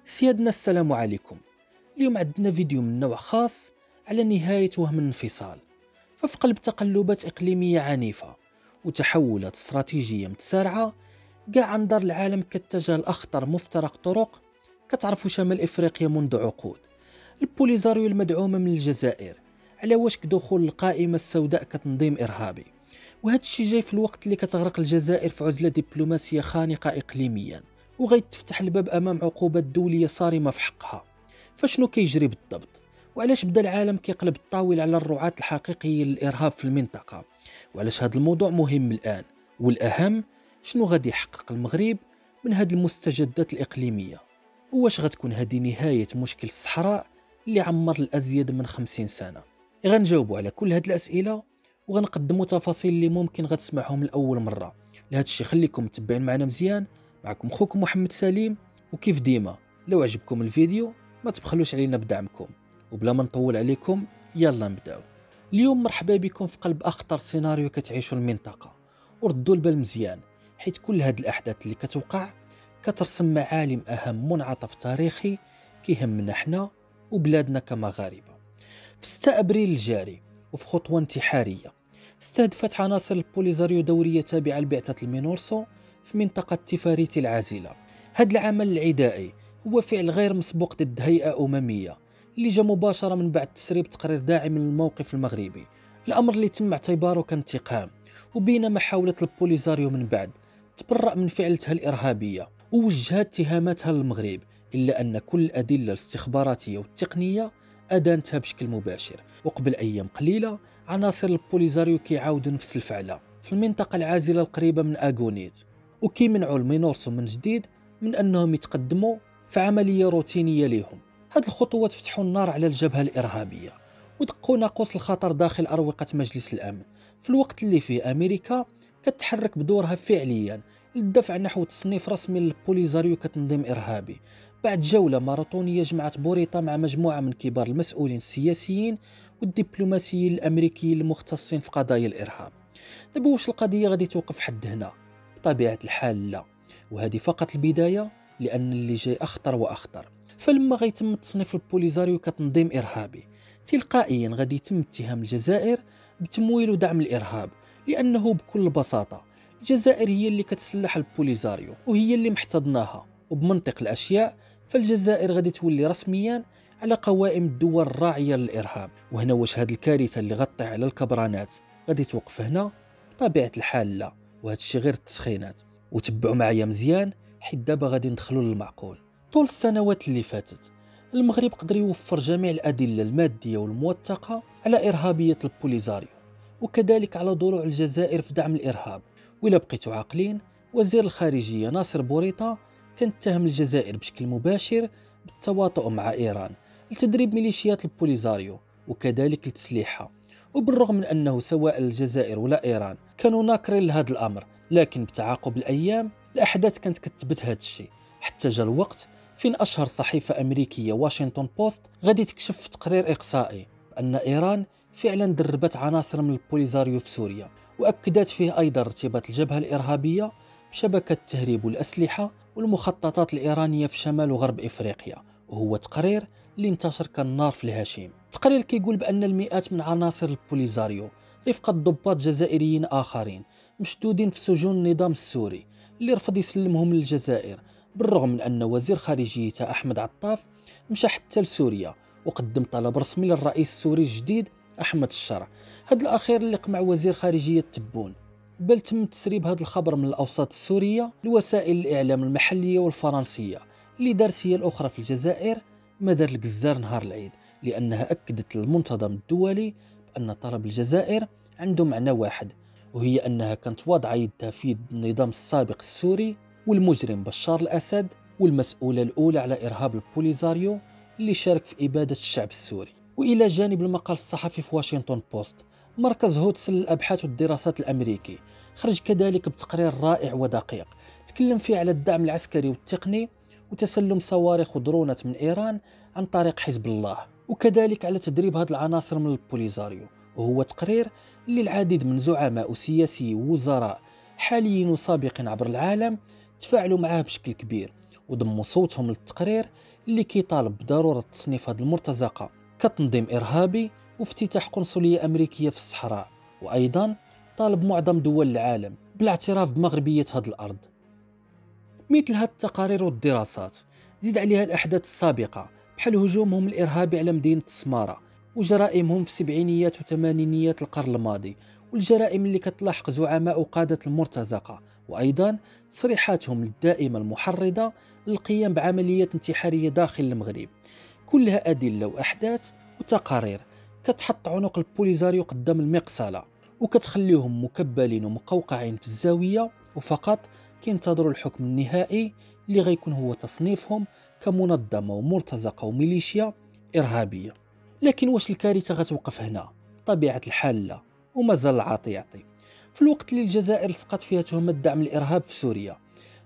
سيادنا السلام عليكم. اليوم عندنا فيديو من نوع خاص على نهاية وهم الانفصال. ففي قلب تقلبات إقليمية عنيفة وتحولات استراتيجية متسارعة، كاع أنظار العالم كاتجه لأخطر مفترق طرق. كتعرفوا شمال إفريقيا منذ عقود، البوليزاريو المدعومة من الجزائر على وشك دخول القائمة السوداء كتنظيم إرهابي. وهذا الشيء جاي في الوقت اللي كتغرق الجزائر في عزلة دبلوماسية خانقة إقليميا، وغيت تفتح الباب أمام عقوبات دولية صارمة في حقها. فشنو كيجري بالضبط؟ وعلاش بدا العالم كيقلب الطاول على الرعاة الحقيقيين للإرهاب في المنطقة؟ وعلاش هذا الموضوع مهم الآن؟ والأهم، شنو غادي يحقق المغرب من هذه المستجدات الإقليمية؟ واش غتكون هذه نهاية مشكل الصحراء اللي عمر الأزيد من 50 سنة؟ غنجاوبوا على كل هذه الأسئلة، وغنقدموا تفاصيل اللي ممكن غتسمعهم لأول مرة. لهذا الشيء خليكم متبعين معنا مزيان. معكم خوكم محمد سليم، وكيف ديما لو عجبكم الفيديو ما تبخلوش علينا بدعمكم. وبلا ما نطول عليكم يلا نبداو. اليوم مرحبا بكم في قلب أخطر سيناريو كتعيشو المنطقة، وردوا البال مزيان حيت كل هاد الأحداث اللي كتوقع كترسم معالم أهم منعطف تاريخي كيهمنا حنا وبلادنا كمغاربة. في 6 أبريل الجاري، وفي خطوة انتحارية، استهدفت عناصر البوليزاريو دورية تابعة لبعثة المينورسو في منطقة تفاريتي العازلة. هذا العمل العدائي هو فعل غير مسبوق ضد هيئة أممية اللي جاء مباشرة من بعد تسريب تقرير داعم للموقف المغربي، الأمر اللي تم اعتباره كانتقام. وبينما حاولت البوليزاريو من بعد تبرأ من فعلتها الإرهابية ووجهت اتهاماتها للمغرب، إلا أن كل الأدلة الاستخباراتية والتقنية أدانتها بشكل مباشر. وقبل أيام قليلة عناصر البوليزاريو كيعاودوا نفس الفعلة في المنطقة العازلة القريبة من أغونيت، وكيمنعوا المينورسو من جديد من أنهم يتقدموا في عملية روتينية لهم. هاد الخطوات فتحوا النار على الجبهة الإرهابية ودقوا ناقوس الخطر داخل أروقة مجلس الأمن، في الوقت اللي فيه أمريكا كتحرك بدورها فعليا للدفع نحو تصنيف رسمي للبوليزاريو كتنظيم إرهابي، بعد جولة ماراثونية جمعت بوريطة مع مجموعة من كبار المسؤولين السياسيين والدبلوماسيين الأمريكيين المختصين في قضايا الإرهاب. دابا واش القضية غادي توقف حد هنا؟ بطبيعة الحال لا، وهذه فقط البداية، لأن اللي جاي أخطر وأخطر. فلما غيتم تصنيف البوليزاريو كتنظيم إرهابي، تلقائيا غادي يتم اتهام الجزائر بتمويل ودعم الإرهاب، لأنه بكل بساطة الجزائر هي اللي كتسلح البوليزاريو وهي اللي محتضناها، وبمنطق الأشياء فالجزائر غادي تولي رسميا على قوائم الدول الراعية للإرهاب. وهنا واش هاد الكارثة اللي غطي على الكبرانات غادي توقف هنا؟ بطبيعة الحال لا، وهذا الشيء غير التسخينات. وتبعوا معايا مزيان حيت دابا غادي ندخلوا للمعقول. طول السنوات اللي فاتت المغرب قدر يوفر جميع الأدلة المادية والموثقة على إرهابية البوليزاريو، وكذلك على ضلوع الجزائر في دعم الإرهاب. وإلا بقيتوا عاقلين، وزير الخارجية ناصر بوريطة كان اتهم الجزائر بشكل مباشر بالتواطؤ مع إيران لتدريب ميليشيات البوليزاريو وكذلك لتسليحها. وبالرغم من أنه سواء الجزائر ولا إيران كانوا ناكرين لهذا الأمر، لكن بتعاقب الأيام الأحداث كانت كتثبت هذا الشيء، حتى جاء الوقت فين أشهر صحيفة أمريكية واشنطن بوست غادي تكشف في تقرير إقصائي بأن إيران فعلا دربت عناصر من البوليزاريو في سوريا، وأكدت فيه أيضا ارتباط الجبهة الإرهابية بشبكة تهريب الأسلحة والمخططات الإيرانية في شمال وغرب إفريقيا. وهو تقرير اللي انتشر كالنار في الهشيم. تقرير كيقول بأن المئات من عناصر البوليزاريو رفقة ضباط جزائريين آخرين مشدودين في سجون النظام السوري اللي رفض يسلمهم للجزائر، بالرغم من أن وزير خارجيته أحمد عطاف مشى حتى لسوريا وقدم طلب رسمي للرئيس السوري الجديد أحمد الشرع. هذا الأخير اللي قمع وزير خارجية تبون، بل تم تسريب هذا الخبر من الأوساط السورية لوسائل الإعلام المحلية والفرنسية اللي دارت هي الأخرى في الجزائر ما دار الجزار نهار العيد، لأنها أكدت للمنتظم الدولي بأن طلب الجزائر عنده معنى واحد، وهي أنها كانت واضعة يدها في يد النظام السابق السوري والمجرم بشار الأسد والمسؤولة الأولى على إرهاب البوليزاريو اللي شارك في إبادة الشعب السوري. وإلى جانب المقال الصحفي في واشنطن بوست، مركز هوتس للأبحاث والدراسات الأمريكي خرج كذلك بتقرير رائع ودقيق تكلم فيه على الدعم العسكري والتقني وتسلم صواريخ ودرونات من إيران عن طريق حزب الله، وكذلك على تدريب هذه العناصر من البوليزاريو. وهو تقرير اللي العديد من زعماء وسياسي ووزراء حاليين وسابقين عبر العالم تفاعلوا معه بشكل كبير، وضموا صوتهم للتقرير اللي كيطالب بضرورة تصنيف هذه المرتزقة كتنظيم إرهابي وافتتاح قنصلية أمريكية في الصحراء. وأيضا طالب معظم دول العالم بالاعتراف بمغربية هذه الأرض. مثل هذه التقارير والدراسات زيد عليها الأحداث السابقة بحال هجومهم الإرهابي على مدينة السمارة وجرائمهم في السبعينيات وثمانينيات القرن الماضي، والجرائم اللي كتلاحق زعماء وقادة المرتزقة، وأيضا تصريحاتهم الدائمة المحرضة للقيام بعمليات انتحارية داخل المغرب. كلها أدلة وأحداث وتقارير كتحط عنق البوليزاريو قدام المقصلة وكتخليهم مكبلين ومقوقعين في الزاوية، وفقط كينتظروا الحكم النهائي اللي غيكون هو تصنيفهم كمنظمة ومرتزقة وميليشيا إرهابية. لكن واش الكارثة غتوقف هنا؟ طبيعة الحال لا، ومازال العاطي يعطي. في الوقت اللي الجزائر لصقت فيها تهمة دعم الإرهاب في سوريا،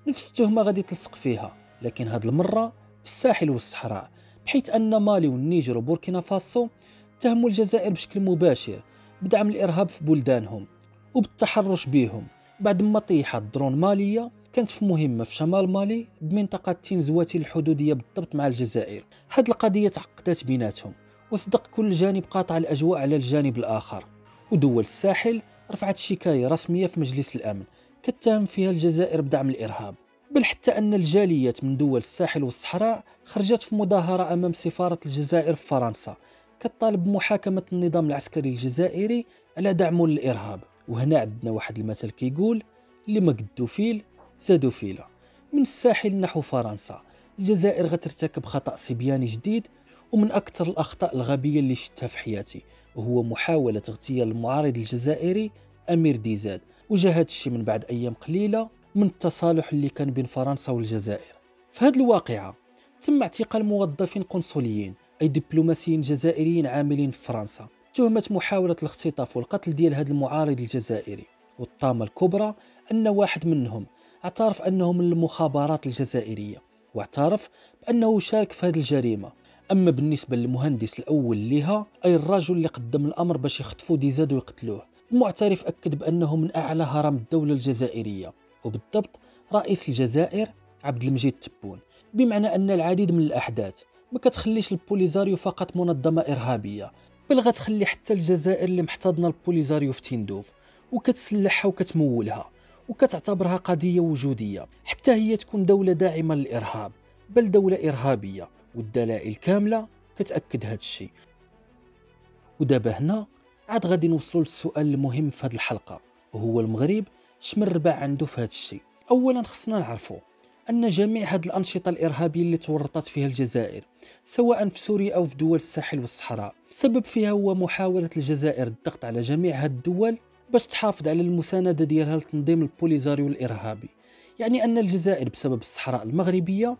نفس التهمة غادي تلصق فيها، لكن هاد المرة في الساحل والصحراء، بحيث أن مالي والنيجر وبوركينا فاسو اتهموا الجزائر بشكل مباشر بدعم الإرهاب في بلدانهم وبالتحرش بهم بعد ما طيحت درون مالية كانت في مهمة في شمال مالي بمنطقة تينزواتي الحدودية بالضبط مع الجزائر. هاد القضية تعقدت بيناتهم وصدق كل جانب قاطع الأجواء على الجانب الآخر، ودول الساحل رفعت شكاية رسمية في مجلس الأمن كتهم فيها الجزائر بدعم الإرهاب، بل حتى أن الجاليات من دول الساحل والصحراء خرجت في مظاهرة أمام سفارة الجزائر في فرنسا كتطالب بمحاكمة النظام العسكري الجزائري على دعمه للإرهاب. وهنا عندنا واحد المثل كيقول اللي ما قدو فيل زادو فيلة. من الساحل نحو فرنسا الجزائر غترتكب خطأ صبياني جديد ومن أكثر الأخطاء الغبية اللي شفتها في حياتي، وهو محاولة اغتيال المعارض الجزائري أمير ديزاد. وجا هاد الشي من بعد أيام قليلة من التصالح اللي كان بين فرنسا والجزائر. في هذه الواقعة تم اعتقال موظفين قنصليين أي دبلوماسيين جزائريين عاملين في فرنسا تهمة محاولة الاختطاف والقتل ديال هذا المعارض الجزائري. والطامة الكبرى أن واحد منهم اعترف أنه من المخابرات الجزائرية واعترف بأنه شارك في هذه الجريمة. أما بالنسبة للمهندس الأول لها أي الرجل اللي قدم الأمر باش يخطفوا ديزاد ويقتلوه، المعترف أكد بأنه من أعلى هرم الدولة الجزائرية، وبالضبط رئيس الجزائر عبد المجيد تبون. بمعنى أن العديد من الأحداث ما كتخليش البوليزاريو فقط منظمة إرهابية، بل غتخلي حتى الجزائر اللي محتضنة البوليزاريو في تندوف وكتسلحها وكتمولها وكتعتبرها قضية وجودية حتى هي تكون دولة داعمة للإرهاب، بل دولة إرهابية، والدلائل كاملة كتأكد هذا الشيء. ودابا هنا عاد غادي نوصلوا للسؤال المهم في هذه الحلقة، وهو المغرب شمن ربع عنده في هذا الشيء. أولا خصنا نعرفوا أن جميع هذه الأنشطة الإرهابية اللي تورطت فيها الجزائر سواء في سوريا أو في دول الساحل والصحراء السبب فيها هو محاولة الجزائر الضغط على جميع هذه الدول باش تحافظ على المساندة ديالها لتنظيم البوليزاريو الإرهابي. يعني أن الجزائر بسبب الصحراء المغربية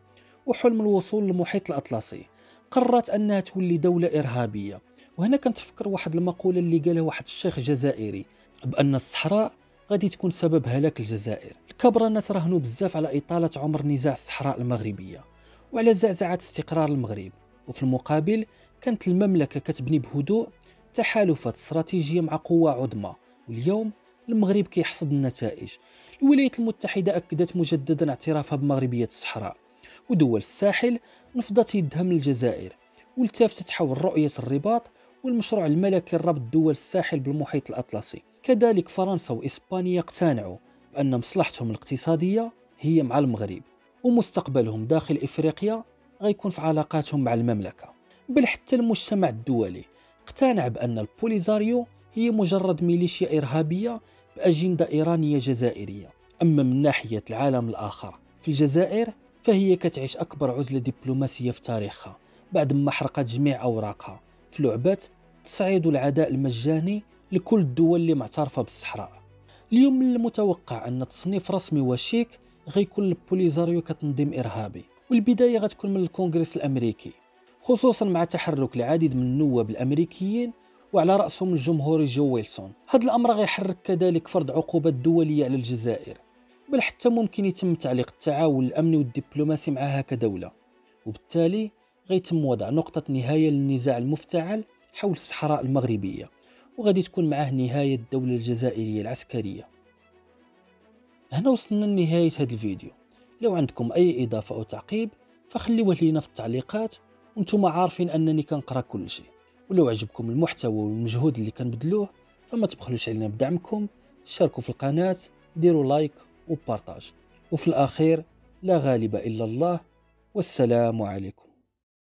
وحلم الوصول للمحيط الأطلسي قررت أنها تولي دولة إرهابية. وهنا كنتفكر واحد المقولة اللي قالها واحد الشيخ جزائري بأن الصحراء غادي تكون سبب هلاك الجزائر. الكبرانات راهنوا بزاف على إطالة عمر نزاع الصحراء المغربية وعلى زعزعة استقرار المغرب، وفي المقابل كانت المملكة كتبني بهدوء تحالفات استراتيجية مع قوة عظمى، واليوم المغرب كيحصد النتائج. الولايات المتحدة أكدت مجددا اعترافها بمغربية الصحراء، ودول الساحل نفضت يدها من الجزائر والتفتت حول رؤية الرباط والمشروع الملكي لربط دول الساحل بالمحيط الأطلسي. كذلك فرنسا وإسبانيا اقتنعوا بأن مصلحتهم الاقتصادية هي مع المغرب ومستقبلهم داخل إفريقيا غيكون في علاقاتهم مع المملكة. بل حتى المجتمع الدولي اقتنع بأن البوليزاريو هي مجرد ميليشيا إرهابية بأجندة إيرانية جزائرية. أما من ناحية العالم الآخر في الجزائر فهي كتعيش أكبر عزلة دبلوماسية في تاريخها بعد ما حرقت جميع أوراقها في لعبة تصعيد العداء المجاني لكل الدول اللي معترفة بالصحراء. اليوم من المتوقع أن تصنيف رسمي وشيك غيكون البوليزاريو كتنظيم إرهابي، والبداية غتكون من الكونغرس الأمريكي خصوصا مع تحرك العديد من النواب الأمريكيين وعلى رأسهم الجمهوري جو ويلسون. هذا الأمر غيحرك كذلك فرض عقوبات دولية على الجزائر، بل حتى ممكن يتم تعليق التعاون الأمني والدبلوماسي معها كدولة، وبالتالي غيتم وضع نقطة نهاية للنزاع المفتعل حول الصحراء المغربية، وغادي تكون معه نهاية الدولة الجزائرية العسكرية. هنا وصلنا لنهاية هذا الفيديو. لو عندكم أي إضافة أو تعقيب فخليوه لينا في التعليقات، وانتم عارفين أنني كنقرأ كل شيء. ولو عجبكم المحتوى والمجهود اللي كنبذلوه فما تبخلوش علينا بدعمكم، شاركوا في القناة، ديروا لايك وبارتاج. وفي الأخير لا غالب إلا الله، والسلام عليكم.